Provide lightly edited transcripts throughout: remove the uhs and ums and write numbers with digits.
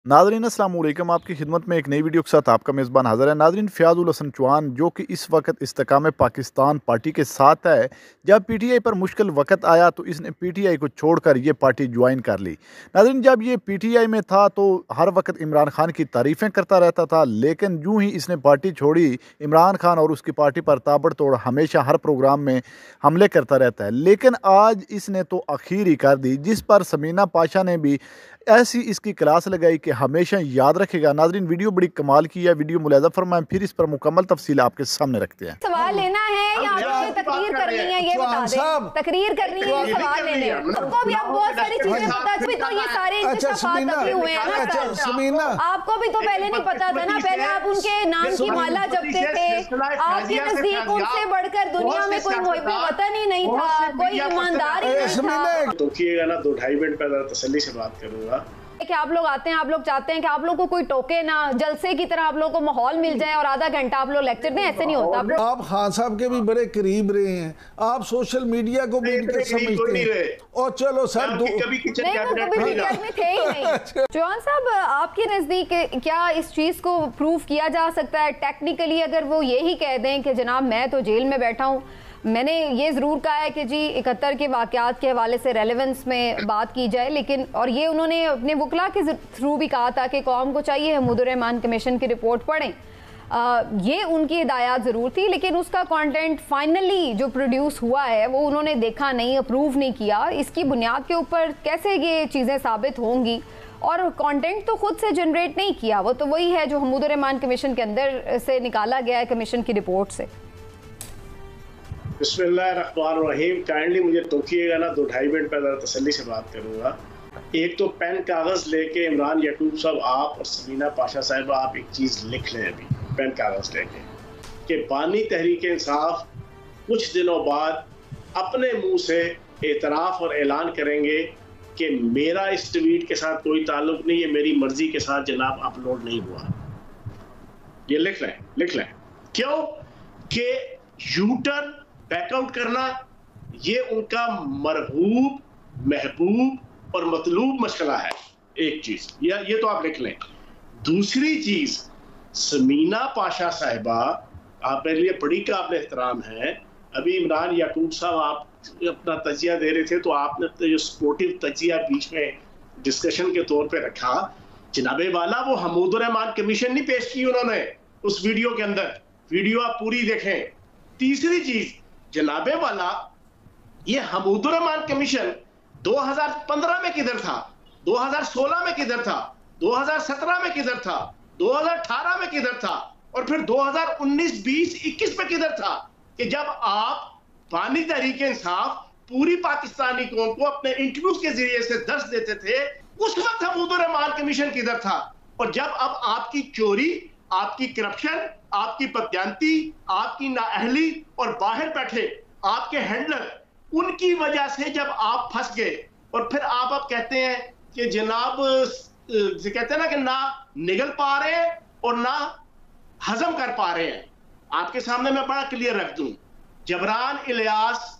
नाज़रीन अस्सलाम वालेकुम। आपकी खिदमत में एक नई वीडियो के साथ आपका मेज़बान हाज़िर है। नाज़रीन, फ़याज़ुल हसन चौहान जो कि इस वक्त इस्तेकाम पाकिस्तान पार्टी के साथ है, जब PTI पर मुश्किल वक्त आया तो इसने PTI को छोड़कर ये पार्टी ज्वाइन कर ली। नाज़रीन, जब ये PTI में था तो हर वक्त इमरान खान की तारीफ़ें करता रहता था, लेकिन यूँ ही इसने पार्टी छोड़ी, इमरान खान और उसकी पार्टी पर ताबड़तोड़ हमेशा हर प्रोग्राम में हमले करता रहता है। लेकिन आज इसने तो आखिर ही कर दी, जिस पर समीना पाशा ने भी ऐसी इसकी क्लास लगाई कि हमेशा याद रखेगा। नाजरीन, वीडियो बड़ी कमाल की है, वीडियो मुलाज़ा फरमाएं, फिर इस पर मुकम्मल तफसील आपके सामने रखते हैं। सवाल लेना है या आपने तकरीर करनी है, ये बता दें। तकरीर करनी है, सवाल लेने हैं। आपको भी अब बहुत सारी चीजें पता थी, तो ये सारे इंतखाबात अभी हुए हैं ना सर। आपको भी तो पहले नहीं पता था ना, पहले आप उनके नाम की माला जपते थे। आपके नजदीक उनसे बढ़कर दुनिया में कोई मुहिब वतन ही नहीं था, कोई ईमानदार ही नहीं था। टोकिएगा ना, 2-2.5 मिनट पहले तसल्ली से बात करूंगा कि आप लोग आते हैं, आप लोग चाहते हैं कि आप लोग को कोई टोके ना, जलसे की तरह आप लोग को माहौल मिल जाए और आधा घंटा आप लोग लेक्चर दें। ऐसे नहीं होता। आप खान साहब के भी बड़े करीब रहे हैं, आप सोशल मीडिया को भी इनके समझते हैं। और चलो सर, कभी में थे ही नहीं। चौहान साहब, आपके नजदीक क्या इस चीज को प्रूव किया जा सकता है टेक्निकली? अगर वो यही कह दें कि जनाब मैं तो जेल में बैठा हूँ, मैंने ये ज़रूर कहा है कि जी 71 के वाक़यात के हवाले से रेलेवेंस में बात की जाए, लेकिन और ये उन्होंने अपने वकला के थ्रू भी कहा था कि कौम को चाहिए महमूद रहमान कमीशन की रिपोर्ट पढ़ें। ये उनकी हिदायत ज़रूर थी, लेकिन उसका कंटेंट फाइनली जो प्रोड्यूस हुआ है वो उन्होंने देखा नहीं, अप्रूव नहीं किया। इसकी बुनियाद के ऊपर कैसे ये चीज़ें साबित होंगी? और कंटेंट तो खुद से जनरेट नहीं किया, वो तो वही है जो महमूद रहमान कमीशन के अंदर से निकाला गया है, कमीशन की रिपोर्ट से। बिस्मिल्लाहिर्रहमानिर्रहीम। काइंडली मुझे टोकिएगा ना, 2-2.5 मिनट पहले तसल्ली से बात करूंगा। एक तो पेन कागज लेके इमरान याकूब साहब, आप और समीना पाशा साहब, आप एक चीज लिख लें अभी पेन कागज लेके कि बानी तहरीक इंसाफ कुछ दिनों बाद अपने मुंह से एतराफ और ऐलान करेंगे कि मेरा इस ट्वीट के साथ कोई ताल्लुक नहीं है, मेरी मर्जी के साथ जनाब अपलोड नहीं हुआ। ये लिख लें। क्यों कि यूटर्न बैकआउट करना ये उनका मरहूब, महबूब और मतलूब मशगला है। एक चीज ये तो आप लिख लें। दूसरी चीज, समीना पाशा साहिबा, आप मेरे लिए बड़ी काबिल एहतराम है। अभी इमरान याकूब साहब आप अपना तजिया दे रहे थे, तो आपने जो सपोर्टिव तजिया बीच में डिस्कशन के तौर पे रखा, जनाबे वाला वो महमूद रहमान कमीशन नहीं पेश की उन्होंने उस वीडियो के अंदर। वीडियो आप पूरी देखें। तीसरी चीज, जनाबे वाला ये महमूद रहमान कमीशन 2015 में किधर था, 2016 में किधर था, 2017 में किधर था, 2018 में किधर था, और फिर 2019, 20, 21 में किधर था कि जब आप बानी तहरीक इंसाफ पूरी पाकिस्तानी कौम को अपने इंटरव्यूज के जरिए से दर्श देते थे, उस वक्त महमूद रहमान कमीशन किधर था? और जब अब आपकी चोरी, आपकी करप्शन, आपकी बदयांती, आपकी नाअहली और बाहर बैठे आपके हैंडलर, उनकी वजह से जब आप फंस गए, और फिर आप अब कहते हैं कि जनाब कहते हैं ना कि ना निगल पा रहे हैं और ना हजम कर पा रहे हैं। आपके सामने मैं बड़ा क्लियर रख दूं, जबरान इलियास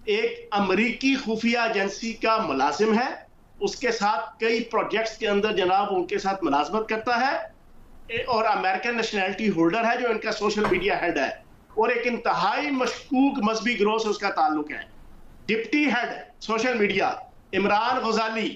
एक अमेरिकी खुफिया एजेंसी का मुलाजिम है, उसके साथ कई प्रोजेक्ट्स के अंदर जनाब उनके साथ मुलाजमत करता है, और अमेरिकन नेशनैलिटी होल्डर है जो इनका सोशल मीडिया हेड है, और एक इंतहाई मशकूक मजहबी ग्रोह से उसका ताल्लुक है। Deputy head social media Imran गजाली,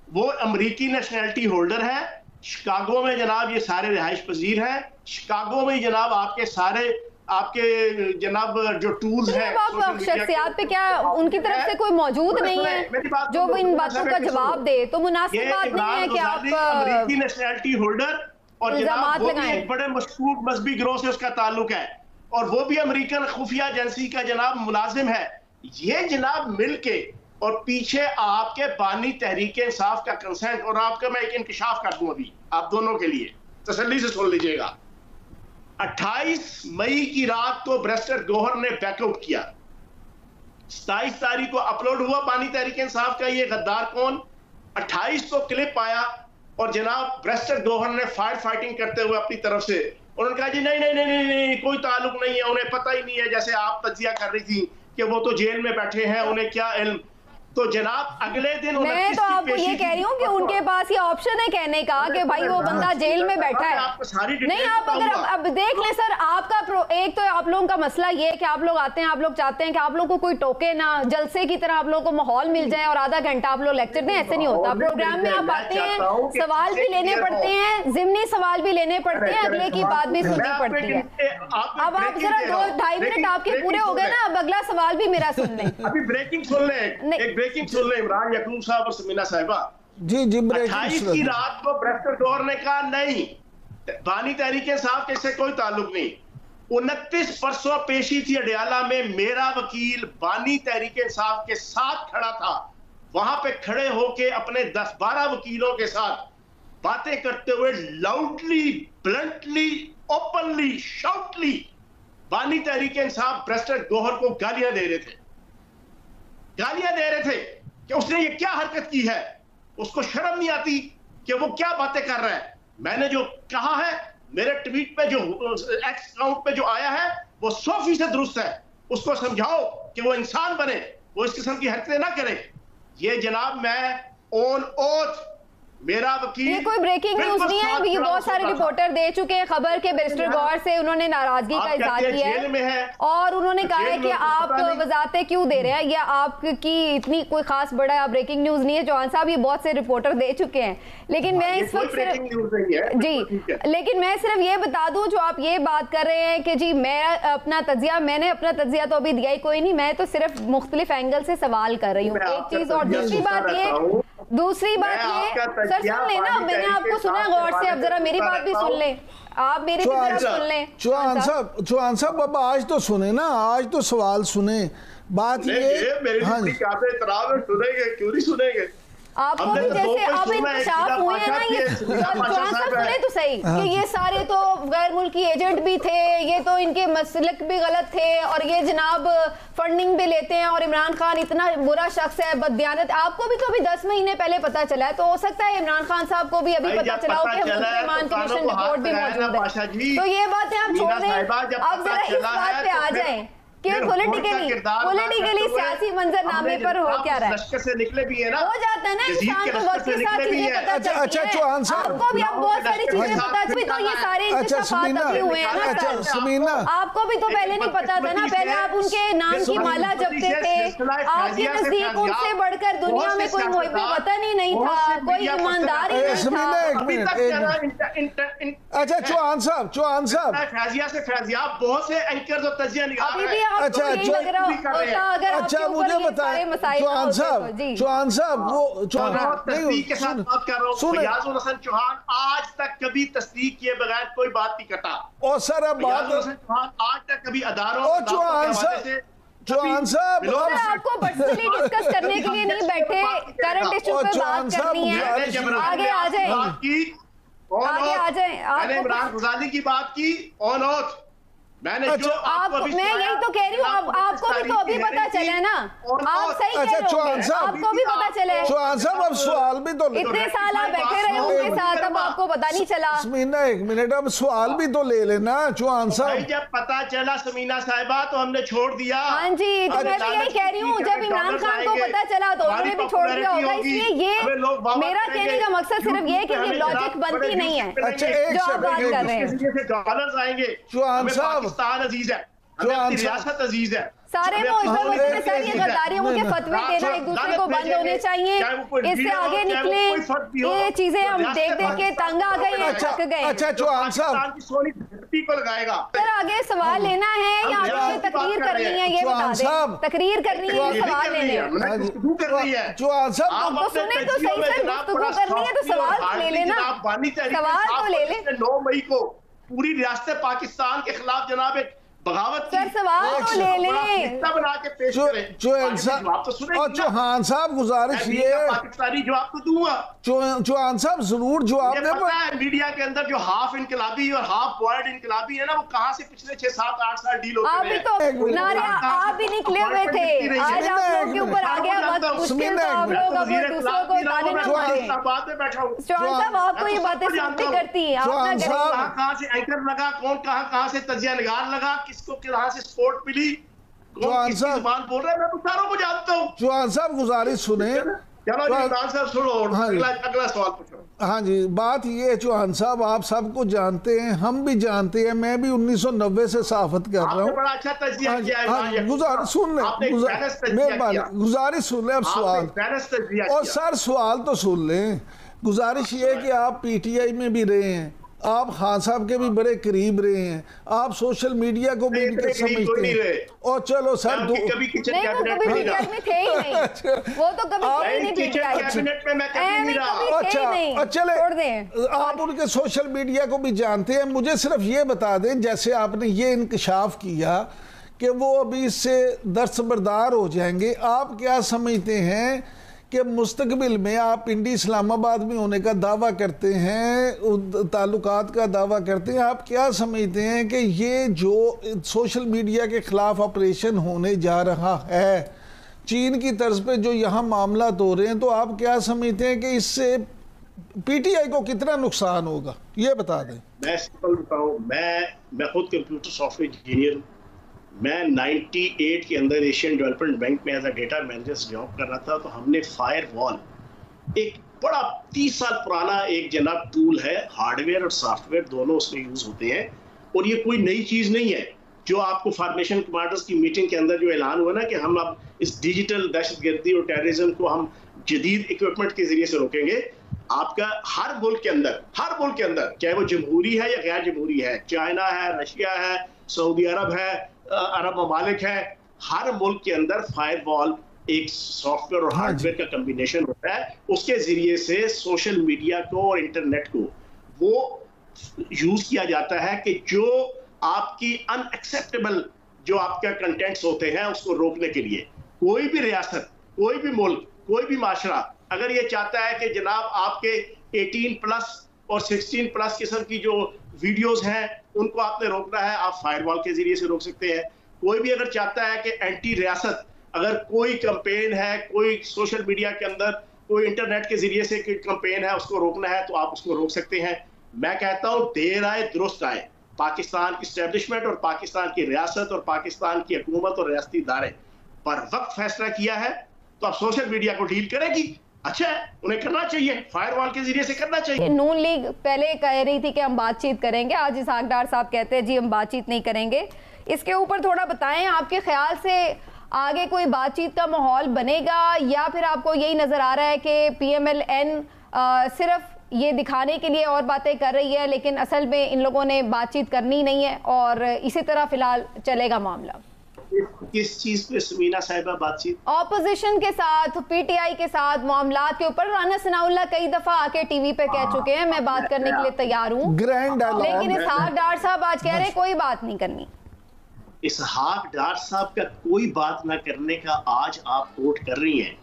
वो अमेरिकी नेशनैलिटी होल्डर है। शिकागो में जनाब ये सारे रिहाइश पजीर हैं। शिकागो में जनाब आपके सारे आपके जनाब जो टूल्स हैं शख्सियात पे क्या उनकी तरफ से कोई मौजूद नहीं है जो वो इन बातों का जवाब दे? तो मुनासिब बात नहीं है कि आप अमेरिकी नेशनैलिटी होल्डर और जनाब वो भी एक बड़े मशकूक मजहबी गिरोह से उसका ताल्लुक है, और वो भी अमेरिकन खुफिया एजेंसी का जनाब मुलाजिम है। ये जनाब मिलके और पीछे आपके बानी तहरीक इंसाफ का कंसेंट, और आपका मैं एक इंकशाफ कर दूं अभी आप दोनों के लिए, तसल्ली से सुन लीजिएगा। 28 मई की रात को ब्रेस्टर गोहर ने बैकआउट किया। 27 तारीख को अपलोड हुआ बानी तहरीक इंसाफ का ये गद्दार कौन। 28 को क्लिप आया और जनाब ब्रेस्टर गोहर ने फाइटिंग करते हुए अपनी तरफ से उन्होंने कहा जी नहीं नहीं नहीं नहीं, नहीं कोई ताल्लुक नहीं है, उन्हें पता ही नहीं है, जैसे आप तजिया कर रही थी कि वो तो जेल में बैठे हैं, उन्हें क्या इल्म। तो जनाब अगले दिन मैं तो आपको ये कह रही हूँ कि उनके पास ये ऑप्शन है कहने का कि भाई वो बंदा जेल में बैठा है। नहीं, आप अगर अब देख लें सर, आपका एक तो आप लोगों का मसला ये है कि आप लोग आते हैं, आप लोग चाहते हैं कि आप लोग को कोई टोके ना, जलसे की तरह आप लोग को माहौल मिल जाए और आधा घंटा आप लोग लेक्चर दें। ऐसे नहीं होता। प्रोग्राम में आप आते हैं, सवाल भी लेने पड़ते हैं, जिमनी सवाल भी लेने पड़ते हैं, अगले की बात भी सुननी पड़ती है। अब आप जरा 2-2.5 मिनट आपके पूरे हो गए ना, अब अगला सवाल भी मेरा सुन लें। अभी ब्रेकिंग सुन लें, एक ब्रेकिंग सुन लें। इमरान याकूब साहब और समीना साहिबा जी 28 की रात को ब्रेस्टर डोर ने कहा नहीं, बानी तहरीक इंसाफ के से कोई ताल्लुक नहीं। 29 परसों पेशी थी अडयाला में, मेरा वकील बानी तहरीक इंसाफ के साथ खड़ा था। वहां पे खड़े होके अपने 10-12 वकीलों के साथ बातें करते हुए लाउडली, ब्लंटली, ओपनली, शाउटली बानी तहरीक इंसाफ ब्रेस्टर गौहर को गालियां दे रहे थे कि उसने ये क्या हरकत की है, उसको शर्म नहीं आती कि वो क्या बातें कर रहा है। मैंने जो कहा है मेरे ट्वीट पे, जो एक्स अकाउंट पे जो आया है, वो 100% दुरुस्त है। उसको समझाओ कि वो इंसान बने, वो इस किस्म की हरकतें ना करे। ये जनाब मैं ऑन ओथ, मेरा वकील, ये कोई ब्रेकिंग न्यूज नहीं है। ये बहुत सारे रिपोर्टर दे चुके हैं खबर के बैरिस्टर गौहर से उन्होंने नाराजगी का इजहार किया है और उन्होंने कहा है कि आप वजाहतें क्यों दे रहे हैं, या आपकी इतनी कोई खास बड़ा ब्रेकिंग न्यूज नहीं है। चौहान साहब ये बहुत से रिपोर्टर दे चुके हैं, लेकिन मैं इस वक्त जी, लेकिन मैं सिर्फ ये बता दूं, जो आप ये बात कर रहे हैं कि जी मैंने अपना तजिया तो अभी दिया ही कोई नहीं, मैं तो सिर्फ मुख्तलिफ एंगल से सवाल कर रही हूँ। एक चीज और दूसरी बात ये सर सुन लेना, मैंने आपको सुना गौर से, अब जरा मेरी बात भी सुन लें, आप मेरी भी जरा सुन लें। चौहान साहब अब आज तो सुने ना, आज तो सवाल सुने। बात ये मेरी सुनेंगे क्यों नहीं सुनेंगे? आपको भी जैसे अब इंकशाफ हुए हैं ना, ये चौहान साहब सुने तो सही कि ये सारे तो गैर मुल्की एजेंट भी थे, ये तो इनके मसलक भी गलत थे और ये जनाब फंडिंग भी लेते हैं और इमरान खान इतना बुरा शख्स है, बददियानत। आपको भी तो अभी 10 महीने पहले पता चला है, तो हो सकता है इमरान खान साहब को भी अभी पता चला हो कि मुसलमान कमीशन रिपोर्ट भी मौजूद है। तो ये बातें आप छोड़ दें, अब जरा इस बात पे आ जाएं कि पॉलिटिकली सियासी मंजरनामे पर हो क्या रहा है। लश्कर से निकले भी है ना, हो जाता है ना इंसान को वक्त के साथ चीजें पता चलती हैं। चौहान साहब आपको भी अब बहुत सारी चीजें पता चली, तो ये सारे इंतशाफात अभी हुए हैं ना समीना, आपको भी तो पहले नहीं पता था ना, पहले आप उनके नाम की माला जपते थे, आपके नजदीक उनसे बढ़कर दुनिया में कोई मुहिब वतन ही नहीं था, कोई ईमानदार ही नहीं था। अच्छा चौहान साहब फैजिया से फैजियाब बहुत से एंकर जो तजिया निकाल रहे हैं। अच्छा मुझे बताएं चौहान साहब वो चौहान आज तक कभी तस्दीक किए बगैर कोई बात नहीं करता। और सर अब बात आज तक कभी अदारों चौहान साहब आपको पर्सनली डिस्कस करने के लिए नहीं बैठे, करंट इशू पे बात करनी है। आगे आ जाए मैंने इमरान गुजाली की बात की ऑन ऑथ, मैंने जो मैं यही तो कह रही हूँ, आपको भी तो अभी पता चला है ना, आप सही कह रहे हो, आपको भी पता चला है। चौहान साहब अब सवाल भी तो इतने साल आप बैठे रहे उनके साथ, अब आपको पता नहीं चला। समीना एक मिनट, अब सवाल भी तो ले लेना चौहान साहब। जब पता चला समीना साहिबा तो हमने छोड़ दिया। हाँ जी, तो मैं भी यही कह रही हूँ, जब इमरान खान को पता चला तो उन्होंने भी छोड़ दिया होगा। इसलिए ये मेरा कहने का मकसद सिर्फ ये कि ये लॉजिक बनती नहीं है जो आप बात कर रहे हैं। डॉलर्स आएंगे, चौहान साहब पाकिस्तान अजीज है, रियासत अजीज है, सारे ये गद्दारियों के फतवे देना एक दूसरे को बंद होने चाहिए। इससे आगे निकले ये चीजें हम देख के तंग आ गए हैं, थक गए। अच्छा चौहान साहब को लगाएगा सर, आगे सवाल लेना है या आपको तकरीर करनी है, ये बता दें। तकरीर करनी है, सवाल लेने हैं। चौहान साहब आपको सुने तो सही सर, गुफ्तगू करनी है तो सवाल तो ले लेना, सवाल तो ले ले। 9 मई को पूरी रियासत पाकिस्तान के खिलाफ जनाब एक बगावत सर, सवाल तो ले लें, बना के पेश करें। चौहान साहब गुजारिश ये पाकिस्तानी जवाब तो दूंगा। चौहान साहब जरूर जवाब दें। मीडिया के अंदर जो हाफ इनकलाबी और हाफ बॉयल्ड इनकलाबी है ना, वो कहां से पिछले 6, 7, 8 साल डील होते हैं। आप भी निकले हुए थे, आज आप लोगों के ऊपर आ गया वक्त मुश्किल, तो आप लोग अब दूसरों को ताने ना मारें। बाद में बैठा हूं चौहान साहब, आपको ये बातें सुनती करती हैं, कहां से एंकर लगा, कौन कहां से तजिया निगार लगा, किसको कहां से सपोर्ट मिली, चौहान साहब जुबान बोल रहे हैं, मैं तो सारों को जानता हूँ। चौहान साहब गुजारिश सुने। चलो जी इमरान साहब सुनो, अगला सवाल पूछो। हाँ जी, बात ये है चौहान साहब, आप सबको जानते हैं, हम भी जानते हैं, मैं भी 1990 से सहाफत कर रहा हूँ। बड़ा अच्छा तज्जिया किया है। गुजारिश सुन ले, गुजारिश सुन ले अब सवाल, और सर सवाल तो सुन लें। गुजारिश ये है कि आप पीटीआई में भी रहे हैं, आप खान साहब के भी बड़े करीब रहे हैं, आप सोशल मीडिया को भी इनके समझते हैं। और चलो सर नहीं, वो कभी कैबिनेट में थे ही नहीं, वो तो कभी नहीं कैबिनेट में मैं कभी नहीं रहा। अच्छा चले, आप उनके सोशल मीडिया को भी जानते हैं। मुझे सिर्फ ये बता दें, जैसे आपने ये इंकशाफ किया कि वो अभी इससे दस्तबरदार हो जाएंगे, आप क्या समझते हैं कि मुस्तकबिल में आप पिंडी इस्लामाबाद में होने का दावा करते हैं, ताल्लुकात का दावा करते हैं, आप क्या समझते हैं कि ये जो सोशल मीडिया के ख़िलाफ़ ऑपरेशन होने जा रहा है चीन की तर्ज पे, जो यहाँ मामला हो रहे हैं, तो आप क्या समझते हैं कि इससे पीटीआई को कितना नुकसान होगा, ये बता दें। मैं सिंपल बताऊँ, मैं खुद कंप्यूटर सॉफ्टवेयर इंजीनियर, मैं 98 के अंदर एशियन डेवलपमेंट बैंक में as a data manager job कर रहा था। तो हमने फायरवॉल, एक बड़ा 30 साल पुराना एक जनाब टूल है, हार्डवेयर और सॉफ्टवेयर दोनों उसमें यूज होते हैं, और ये कोई नई चीज नहीं है। जो आपको फॉर्मेशन कमांडर्स की मीटिंग के अंदर जो ऐलान हुआ ना कि हम अब इस डिजिटल दहशतगर्दी और टेररिज्म को हम जदीद इक्विपमेंट के जरिए से रोकेंगे। आपका हर मुल्क के अंदर चाहे वो जमहूरी है या गैर जमहूरी है, चाइना है, रशिया है, सऊदी अरब है, अरब ममालिक है, हर मुल्क के अंदर फायरवॉल एक सॉफ्टवेयर और हार्डवेयर का कॉम्बिनेशन होता है। उसके जरिए से सोशल मीडिया को और इंटरनेट को वो यूज किया जाता है कि जो आपकी अनएक्सेप्टेबल जो आपका कंटेंट्स होते हैं उसको रोकने के लिए कोई भी रियासत, कोई भी मुल्क, कोई भी माशरा अगर ये चाहता है कि जनाब आपके 18+ और 16+ किस्म की जो वीडियोस हैं उनको आपने रोकना है, आप फायरवॉल के जरिए से रोक सकते हैं। कोई भी अगर चाहता है कि एंटी रियासत अगर कोई कैंपेन है, कोई सोशल मीडिया के अंदर कोई इंटरनेट के जरिए से कोई कैंपेन है उसको रोकना है, तो आप उसको रोक सकते हैं। मैं कहता हूं देर आए दुरुस्त आए। पाकिस्तान की एस्टेब्लिशमेंट और पाकिस्तान की रियासत और पाकिस्तान की हुकूमत और रियासती इदारे पर वक्त फैसला किया है, तो अब सोशल मीडिया को डील करेगी। अच्छा है, उन्हें करना चाहिए, फायरवॉल के जरिए से करना चाहिए। नून लीग पहले कह रही थी कि हम बातचीत करेंगे, आज इसहाक डार साहब कहते हैं जी हम बातचीत नहीं करेंगे। इसके ऊपर थोड़ा बताएं, आपके ख्याल से आगे कोई बातचीत का माहौल बनेगा या फिर आपको यही नजर आ रहा है कि PMLN सिर्फ ये दिखाने के लिए और बातें कर रही है, लेकिन असल में इन लोगों ने बातचीत करनी नहीं है और इसी तरह फिलहाल चलेगा मामला? किस चीज पे समीना साहिबा बातचीत? ऑपोजिशन के साथ, PTI के साथ मामलात के ऊपर राना सनाउल्लाह कई दफा आके टीवी पे कह चुके हैं मैं बात करने के लिए तैयार हूँ, लेकिन इसहाक डार साहब आज कह रहे हैं कोई बात नहीं करनी। इसहाक डार साहब का कोई बात ना करने का आज आप कोट कर रही हैं।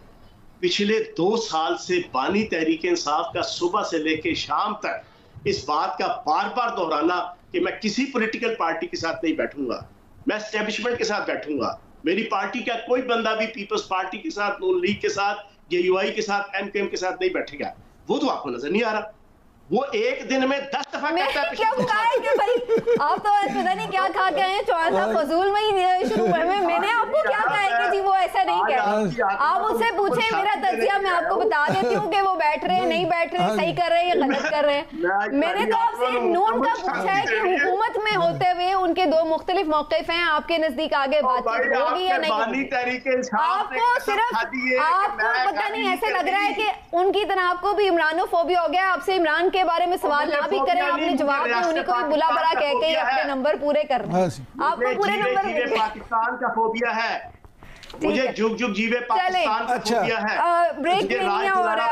पिछले 2 साल से बानी तहरीक इंसाफ का सुबह से लेकर शाम तक इस बात का बार बार दोहराना कि मैं किसी पॉलिटिकल पार्टी के साथ नहीं बैठूंगा, मैं एस्टेब्लिशमेंट के साथ बैठूंगा। मेरी पार्टी का कोई बंदा भी पीपल्स पार्टी के साथ, नून लीग के साथ, UI के साथ, MKM के साथ नहीं बैठेगा। वो तो आपको नजर नहीं आ रहा। वो एक दिन में 10 दफा कहता है। क्या है कि भाई आप तो पता नहीं क्या खा के आए चौहान साहब, फजूल में ही शुरू में मैंने आपको क्या कहा है कि जी वो ऐसा नहीं कह। आप उससे पूछे, मेरा तजिया मैं आपको बता देती हूँ कि वो बैठ रहे हैं, नहीं बैठ रहे, सही कर रहे हैं या गलत कर रहे हैं। मैंने तो आपसे नून का पूछा है कि हुकूमत में होते हुए उनके 2 मुख्तलिफ मौक़िफ़ हैं, आपके नजदीक आगे बातचीत होगी या नहीं? आपको सिर्फ आपको पता नहीं ऐसे लग रहा है कि उनकी तरह आपको भी इमरानोफोबिया हो गया, आपसे इमरान के बारे में सवाल ना भी करें, आपने जवाब में उन्हीं को भी बुला बड़ा कह के अपने नंबर पूरे कर रहे हैं। आपको पूरे नंबर पाकिस्तान का फोबिया है, मुझे जुग जुग जीवे पाकिस्तान का फोबिया है। ब्रेक नहीं हो रहा।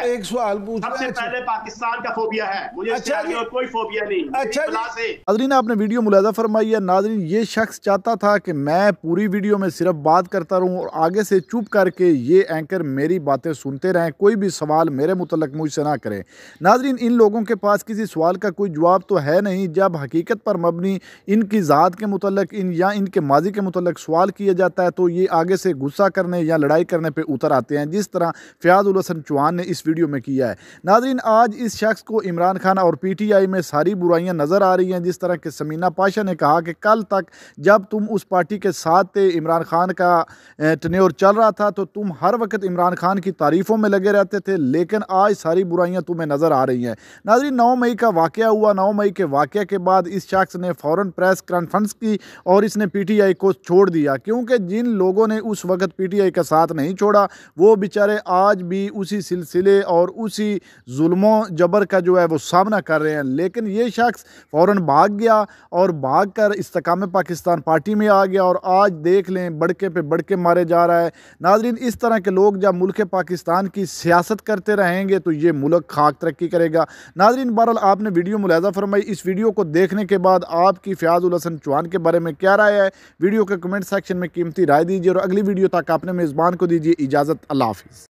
एक सवाल पूछना सबसे पहले पाकिस्तान का फोबिया है, मुझे अच्छा जी, और कोई फोबिया नहीं। अच्छा नाज़रीन आपने वीडियो मुलाज़ा फरमाई है। नाज़रीन ये शख्स चाहता था कि मैं पूरी वीडियो में सिर्फ बात करता रहूं और आगे से चुप करके ये एंकर मेरी बातें सुनते रहें, कोई भी सवाल मेरे मुतल्लिक़ मुझसे ना करें। नाज़रीन इन लोगों के पास किसी सवाल का कोई जवाब तो है नहीं। जब हकीकत पर मबनी इनकी ज़ात के मुतल्लिक़ या इनके माजी के मुतल्लिक़ सवाल किए दिया जाता है तो ये आगे से गुस्सा करने या लड़ाई करने पे उतर आते हैं, जिस तरह फ़याज़ुल हसन चौहान ने इस वीडियो में किया है। नाज़रीन, आज इस शख्स को इमरान खान और PTI में सारी बुराइयां नज़र आ रही हैं। जिस तरह कि समीना पाशा ने कहा कि कल तक जब तुम उस पार्टी के साथ थे, इमरान खान का टेन्योर चल रहा था, तो तुम हर वक्त इमरान खान की तारीफ़ों में लगे रहते थे, लेकिन आज सारी बुराइयां तुम्हें नज़र आ रही हैं। नाज़रीन, 9 मई का वाक़या हुआ। 9 मई के वाक़े के बाद इस शख्स ने फ़ौरन प्रेस कॉन्फ्रेंस की और इसने PTI को छोड़ दिया, क्योंकि जिन लोगों ने उस वक्त PTI का साथ नहीं छोड़ा वो बेचारे आज भी उसी सिलसिले और उसी जुल्मों जबर का जो है वो सामना कर रहे हैं। लेकिन ये शख्स फ़ौरन भाग गया और भाग कर इस्तेकाम पाकिस्तान पार्टी में आ गया और आज देख लें बड़के पे बड़के मारे जा रहा है। नाज़रीन, इस तरह के लोग जब मुल्क पाकिस्तान की सियासत करते रहेंगे तो ये मुल्क खाक तरक्की करेगा। नाज़रीन, बहरहाल आपने वीडियो मुलाज़ा फरमाई। इस वीडियो को देखने के बाद आपकी फ़याज़ुल हसन चौहान के बारे में क्या राय है, वीडियो के कमेंट सेक्शन में कीमती राय दीजिए और अगली वीडियो तक आपने मेज़बान को दीजिए इजाज़त। अल्लाह हाफ़िज़।